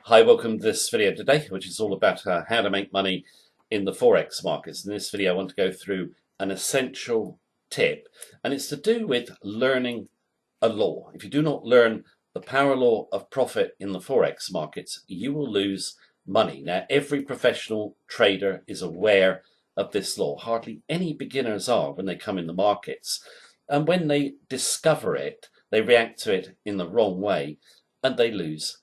Hi, welcome to this video today, which is all about how to make money in the Forex markets. In this video, I want to go through an essential tip, and it's to do with learning a law. If you do not learn the power law of profit in the Forex markets, you will lose money. Now, every professional trader is aware of this law. Hardly any beginners are when they come in the markets. And when they discover it, they react to it in the wrong way and they lose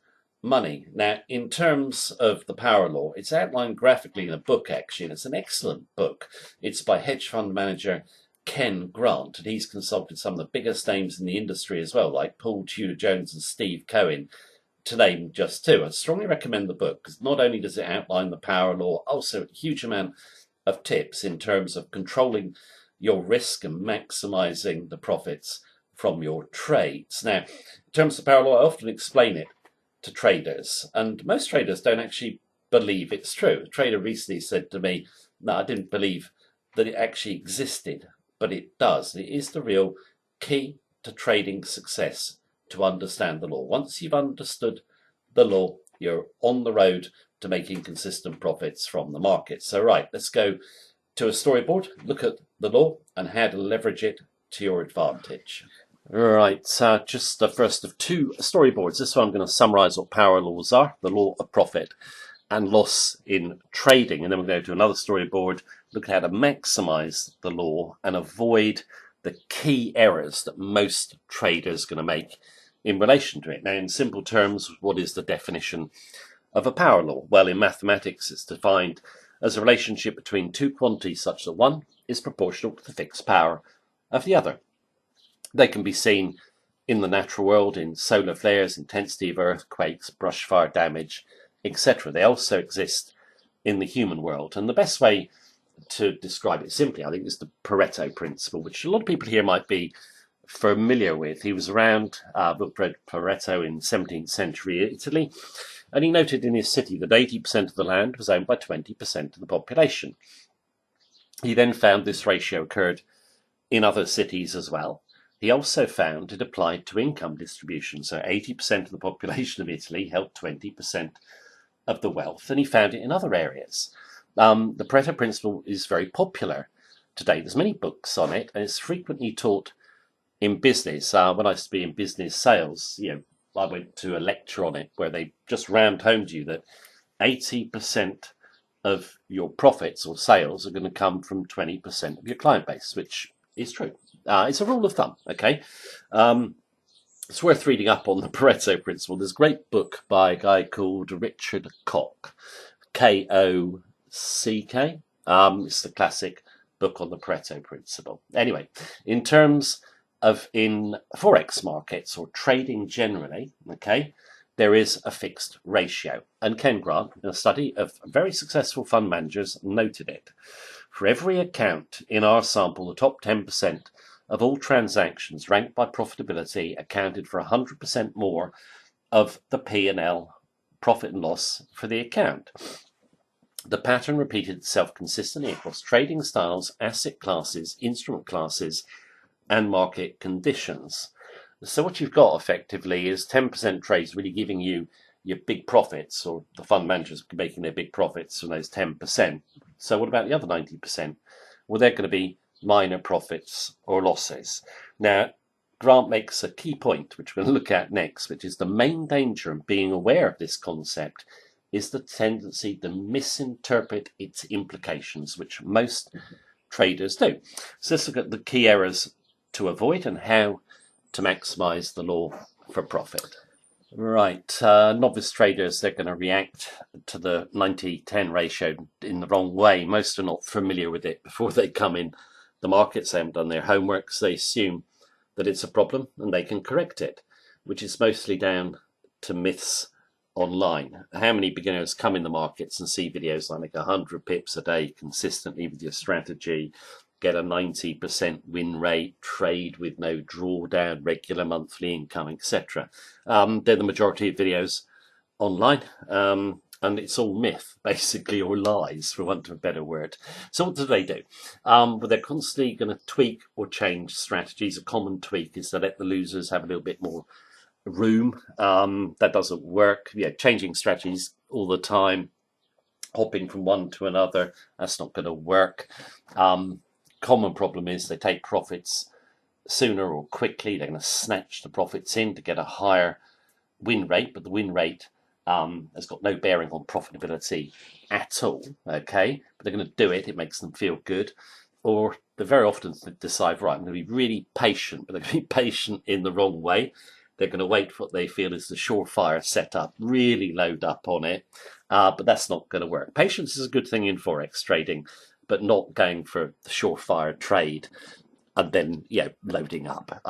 money. Now, in terms of the power law, it's outlined graphically in a book, actually, and it's an excellent book. It's by hedge fund manager Ken Grant, and he's consulted some of the biggest names in the industry as well, like Paul Tudor Jones and Steve Cohen, to name just two. I strongly recommend the book because not only does it outline the power law, also a huge amount of tips in terms of controlling your risk and maximizing the profits from your trades. Now, in terms of power law, I often explain it to traders, and most traders don't actually believe it's true. A trader recently said to me, no, I didn't believe that it actually existed, but it does. It is the real key to trading success, to understand the law. Once you've understood the law, you're on the road to making consistent profits from the market. So right, let's go to a storyboard, look at the law and how to leverage it to your advantage. Right, just the first of two storyboards. This one I'm going to summarize what power laws are, the law of profit and loss in trading. And then we're going to do another storyboard, look at how to maximize the law and avoid the key errors that most traders are going to make in relation to it. Now, in simple terms, what is the definition of a power law? Well, in mathematics, it's defined as a relationship between two quantities such that one is proportional to the fixed power of the other. They can be seen in the natural world, in solar flares, intensity of earthquakes, brush fire damage, etc. They also exist in the human world. And the best way to describe it simply, I think, is the Pareto principle, which a lot of people here might be familiar with. He was around, Wilfred Pareto, in 17th century Italy, and he noted in his city that 80% of the land was owned by 20% of the population. He then found this ratio occurred in other cities as well. He also found it applied to income distribution. So 80% of the population of Italy held 20% of the wealth, and he found it in other areas. The Pareto principle is very popular today. There's many books on it, and it's frequently taught in business. When I used to be in business sales, I went to a lecture on it where they just rammed home to you that 80% of your profits or sales are going to come from 20% of your client base, which is true. It's a rule of thumb, okay? It's worth reading up on the Pareto principle. There's a great book by a guy called Richard Koch, Kock. It's the classic book on the Pareto principle. Anyway, in terms of in Forex markets or trading generally, okay, there is a fixed ratio. And Ken Grant, in a study of very successful fund managers, noted it. For every account in our sample, the top 10% of all transactions ranked by profitability accounted for 100% more of the P&L, profit and loss, for the account. The pattern repeated itself consistently across trading styles, asset classes, instrument classes, and market conditions. So what you've got effectively is 10% trades really giving you your big profits, or the fund managers making their big profits from those 10%. So what about the other 90%? Well, they're going to be minor profits or losses. Now, Grant makes a key point, which we're going to look at next, which is the main danger in being aware of this concept is the tendency to misinterpret its implications, which most traders do. So let's look at the key errors to avoid and how to maximize the law for profit. Right, novice traders, they're going to react to the 90-10 ratio in the wrong way. Most are not familiar with it before they come in the markets. They haven't done their homework, so they assume that it's a problem and they can correct it, which is mostly down to myths online. How many beginners come in the markets and see videos like make 100 pips a day consistently with your strategy, get a 90% win rate, trade with no drawdown, regular monthly income, etc. They're the majority of videos online, and it's all myth, basically, or lies, for want of a better word. So what do they do? Well, they're constantly going to tweak or change strategies. A common tweak is to let the losers have a little bit more room. That doesn't work. Yeah, changing strategies all the time, hopping from one to another, that's not going to work. Common problem is they take profits sooner or quickly. They're going to snatch the profits in to get a higher win rate, but the win rate has got no bearing on profitability at all. Okay, but they're going to do it. It makes them feel good. Or they very often decide, right, I'm going to be really patient, but they're going to be patient in the wrong way. They're going to wait for what they feel is the surefire setup, really load up on it, but that's not going to work. Patience is a good thing in Forex trading, but not going for the surefire trade and then, loading up.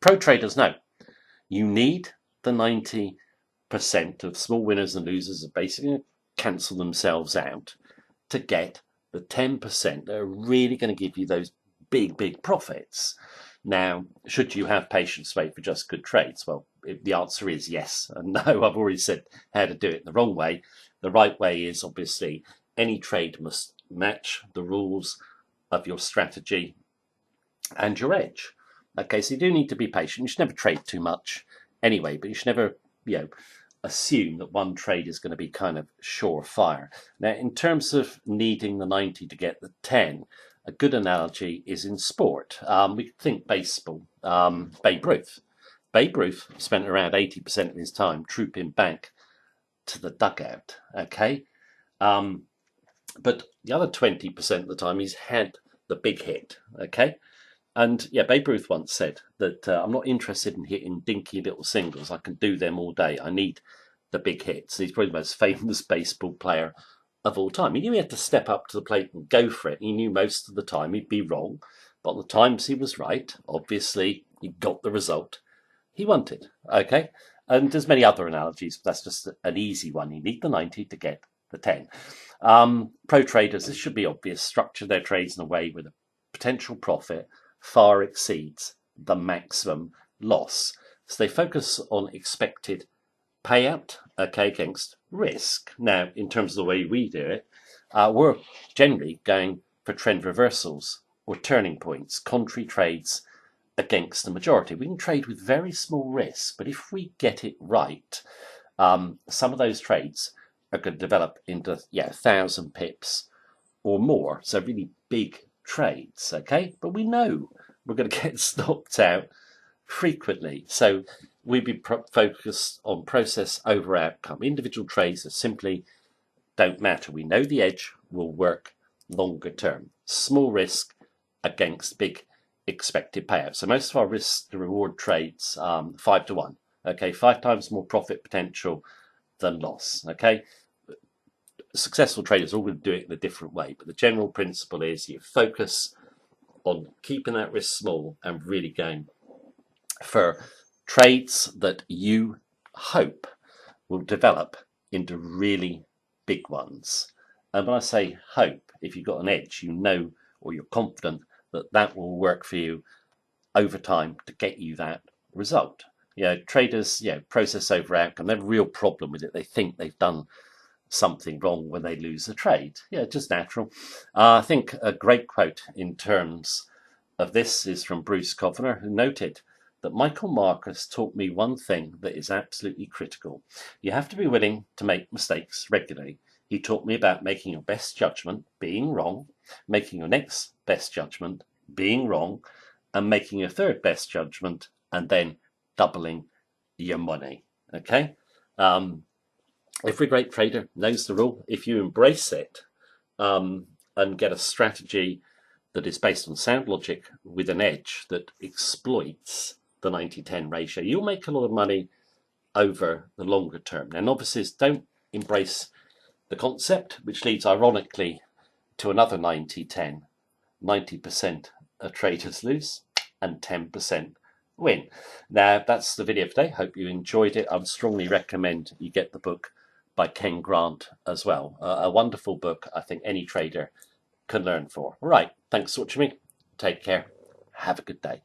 Pro traders know you need the 90% of small winners and losers are basically going to cancel themselves out to get the 10% that are really going to give you those big profits. Now, should you have patience to wait for just good trades? Well, the answer is yes and no. I've already said how to do it the wrong way. The right way is obviously any trade must match the rules of your strategy and your edge. Okay, so you do need to be patient. You should never trade too much anyway, but you should never, assume that one trade is going to be kind of surefire. Now, in terms of needing the 90 to get the 10, a good analogy is in sport. We think baseball. Babe Ruth. Babe Ruth spent around 80% of his time trooping back to the dugout. Okay, but the other 20% of the time he's had the big hit. Okay. And yeah, Babe Ruth once said that I'm not interested in hitting dinky little singles. I can do them all day. I need the big hits. He's probably the most famous baseball player of all time. He knew he had to step up to the plate and go for it. He knew most of the time he'd be wrong, but the times he was right, obviously he got the result he wanted. Okay, and there's many other analogies, but that's just an easy one. You need the 90 to get the 10. Pro traders, this should be obvious, structure their trades in a way where the potential profit far exceeds the maximum loss. So they focus on expected payout, against risk. Now, in terms of the way we do it, we're generally going for trend reversals or turning points, contrary trades against the majority. We can trade with very small risk, but if we get it right, some of those trades are going to develop into 1,000 pips or more. So really big trades, okay? But we know we're going to get stopped out frequently. So we'd be focused on process over outcome. Individual trades that simply don't matter. We know the edge will work longer term. Small risk against big expected payouts. So most of our risk to reward trades, 5 to 1. Okay, 5 times more profit potential than loss. Okay, successful traders all going to do it in a different way, but the general principle is you focus on keeping that risk small and really going for trades that you hope will develop into really big ones. And when I say hope, if you've got an edge, or you're confident that that will work for you over time to get you that result. Traders, process over outcome. They have a real problem with it. They think they've done something wrong when they lose a trade. Just natural. I think a great quote in terms of this is from Bruce Kovner, who noted that Michael Marcus taught me one thing that is absolutely critical. You have to be willing to make mistakes regularly. He taught me about making your best judgment, being wrong, making your next best judgment, being wrong, and making your third best judgment, and then doubling your money. Okay? Every great trader knows the rule. If you embrace it and get a strategy that is based on sound logic with an edge that exploits the 90-10 ratio, you'll make a lot of money over the longer term. Now, novices don't embrace the concept, which leads ironically to another 90-10. 90% of traders lose and 10% win. Now, that's the video today. Hope you enjoyed it. I would strongly recommend you get the book by Ken Grant as well. A wonderful book I think any trader can learn for. All right, thanks for watching me. Take care. Have a good day.